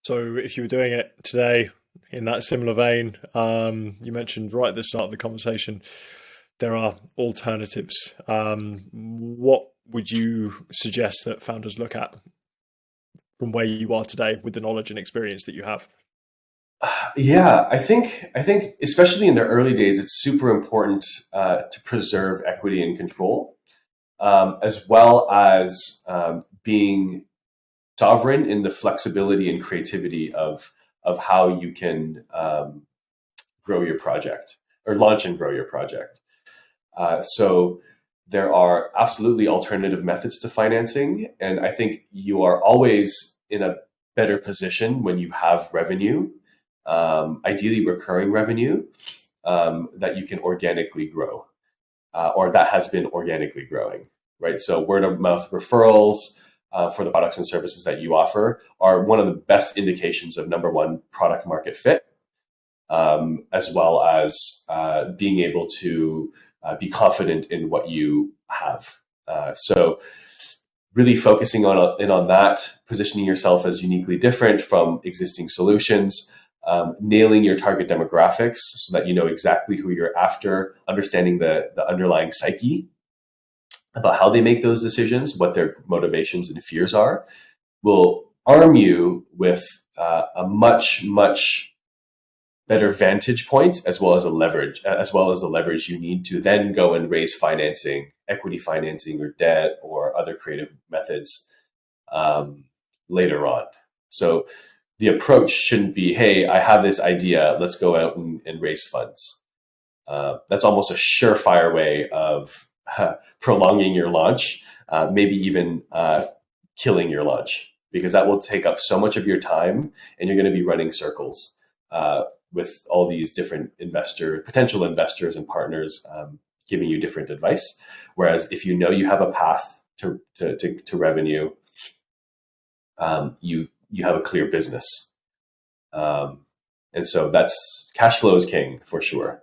So if you were doing it today in that similar vein, you mentioned right at the start of the conversation, there are alternatives. What would you suggest that founders look at from where you are today with the knowledge and experience that you have? Yeah, I think especially in the early days, it's super important to preserve equity and control, as well as being sovereign in the flexibility and creativity of how you can grow your project or launch and grow your project. So there are absolutely alternative methods to financing, and I think you are always in a better position when you have revenue, ideally recurring revenue, that you can organically grow, or that has been organically growing, right? So word of mouth referrals for the products and services that you offer are one of the best indications of number one, product market fit, as well as being able to be confident in what you have. So really focusing on that, positioning yourself as uniquely different from existing solutions, nailing your target demographics so that you know exactly who you're after, understanding the underlying psyche about how they make those decisions, what their motivations and fears are, will arm you with a much better vantage point, as well as a leverage, as well as the leverage you need to then go and raise financing, equity financing, or debt, or other creative methods um, later on. So the approach shouldn't be, "Hey, I have this idea. Let's go out and raise funds." That's almost a surefire way of prolonging your launch, maybe even killing your launch, because that will take up so much of your time, and you're going to be running circles with all these different potential investors and partners giving you different advice. Whereas if you know you have a path to revenue, you have a clear business, and so that's cash flow is king for sure.